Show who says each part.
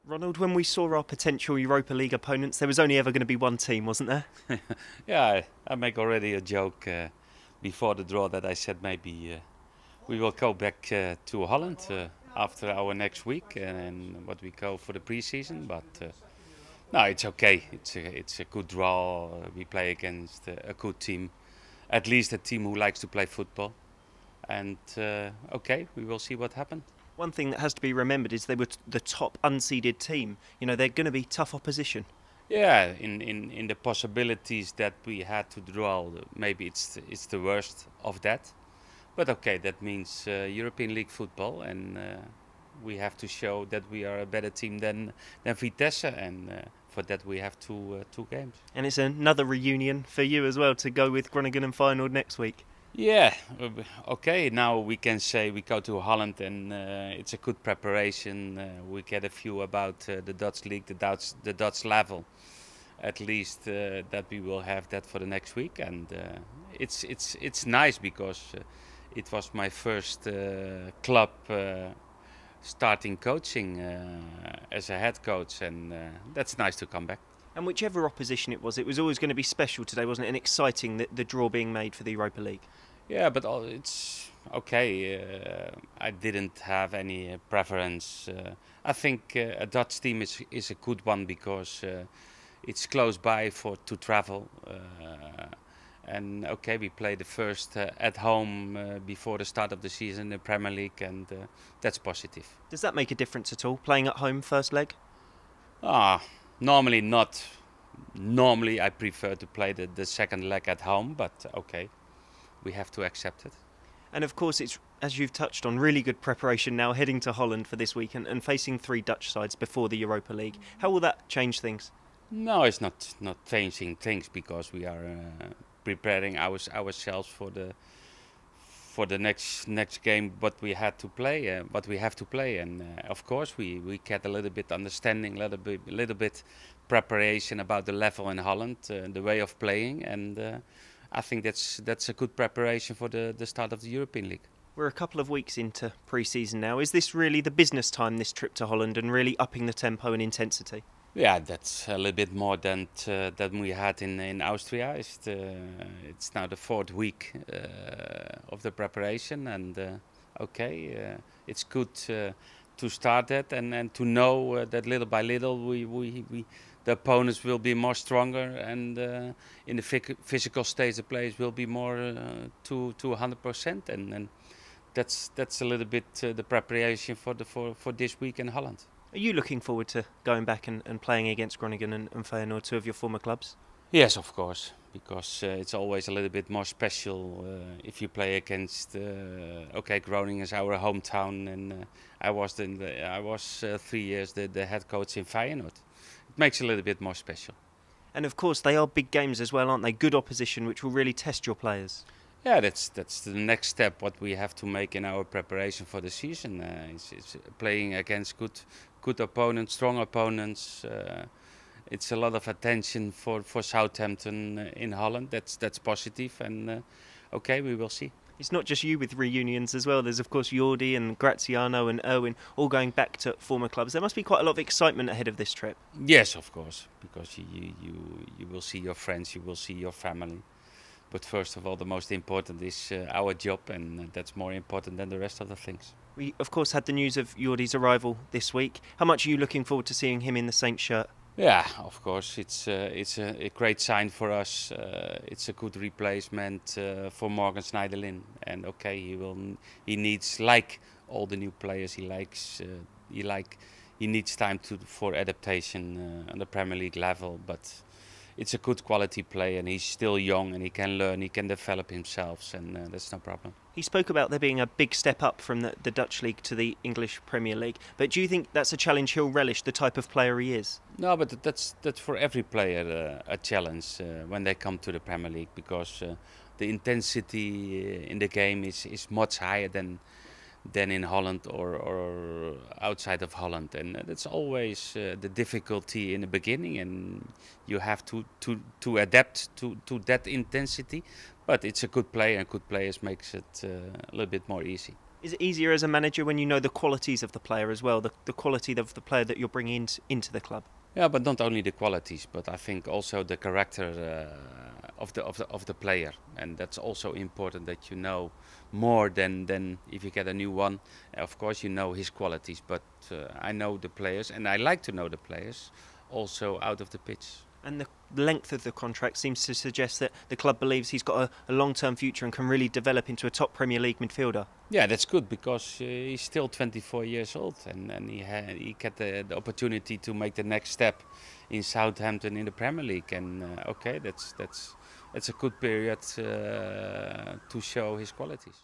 Speaker 1: Ronald, when we saw our potential Europa League opponents, there was only ever going to be one team, wasn't there?
Speaker 2: Yeah, I make already a joke before the draw that I said maybe we will go back to Holland after our next week and what we go for the pre-season. But no, it's okay. It's a good draw. We play against a good team, at least a team who likes to play football. And okay, we will see what happens.
Speaker 1: One thing that has to be remembered is they were the top unseeded team. You know, they're going to be tough opposition.
Speaker 2: Yeah, in the possibilities that we had to draw, maybe it's the worst of that. But okay, that means European League football, and we have to show that we are a better team than Vitesse, and for that we have two games.
Speaker 1: And it's another reunion for you as well to go with Groningen and Feyenoord next week.
Speaker 2: Yeah, okay, now we can say we go to Holland and it's a good preparation. We get a few about the Dutch league, the Dutch level. At least that we will have that for the next week, and it's nice because it was my first club starting coaching as a head coach, and that's nice to come back.
Speaker 1: And whichever opposition it was always going to be special today, wasn't it? And exciting, the draw being made for the Europa League.
Speaker 2: Yeah, but it's okay. I didn't have any preference. I think a Dutch team is a good one because it's close by to travel. And okay, we play the first at home before the start of the season in the Premier League, and that's positive.
Speaker 1: Does that make a difference at all, playing at home first leg?
Speaker 2: Normally not. Normally I prefer to play the second leg at home, but okay, we have to accept it.
Speaker 1: And of course, it's, as you've touched on, really good preparation now heading to Holland for this week and facing three Dutch sides before the Europa League. How will that change things?
Speaker 2: No, it's not changing things because we are preparing ourselves for the next game, what we have to play, and of course we get a little bit understanding, a little bit preparation about the level in Holland, the way of playing, and I think that's a good preparation for the start of the European League.
Speaker 1: We're a couple of weeks into pre-season now. Is this really the business time, this trip to Holland, and really upping the tempo and intensity?
Speaker 2: Yeah, that's a little bit more than we had in Austria. It's now the fourth week of the preparation, and okay, it's good to start that and to know that little by little the opponents will be more stronger, and in the physical stage the players will be more to 100%, and that's a little bit the preparation for this week in Holland.
Speaker 1: Are you looking forward to going back and playing against Groningen and Feyenoord, two of your former clubs?
Speaker 2: Yes, of course, because it's always a little bit more special if you play against. Okay, Groningen is our hometown, and I was 3 years the head coach in Feyenoord. It makes it a little bit more special.
Speaker 1: And of course, they are big games as well, aren't they? Good opposition, which will really test your players.
Speaker 2: Yeah, that's the next step. What we have to make in our preparation for the season is playing against good opponents, strong opponents. It's a lot of attention for Southampton in Holland. That's positive, and okay, we will see.
Speaker 1: It's not just you with reunions as well. There's of course Jordy and Graziano and Erwin all going back to former clubs. There must be quite a lot of excitement ahead of this trip.
Speaker 2: Yes, of course, because you will see your friends, you will see your family. But first of all, the most important is our job, and that's more important than the rest of the things.
Speaker 1: We, of course, had the news of Jordy's arrival this week. How much are you looking forward to seeing him in the Saints shirt?
Speaker 2: Yeah, of course, it's a great sign for us. It's a good replacement for Morgan Schneiderlin, and okay, he needs, like all the new players, he needs time for adaptation on the Premier League level, but it's a good quality player, and he's still young, and he can learn, he can develop himself, and that's no problem.
Speaker 1: He spoke about there being a big step up from the Dutch League to the English Premier League, but do you think that's a challenge he'll relish, the type of player he is?
Speaker 2: No, but that's for every player a challenge when they come to the Premier League, because the intensity in the game is much higher than in Holland or outside of Holland, and that's always the difficulty in the beginning, and you have to adapt to that intensity. But it's a good player, and good players makes it a little bit more easy.
Speaker 1: Is it easier as a manager when you know the qualities of the player as well, the quality of the player that you're bringing into the club?
Speaker 2: Yeah, but not only the qualities, but I think also the character of the player, and that's also important that you know more than if you get a new one. Of course, you know his qualities, but I know the players, and I like to know the players also out of the pitch.
Speaker 1: And the length of the contract seems to suggest that the club believes he's got a long-term future and can really develop into a top Premier League midfielder.
Speaker 2: Yeah, that's good because he's still 24 years old and he get the opportunity to make the next step in Southampton in the Premier League. And okay, that's a good period to show his qualities.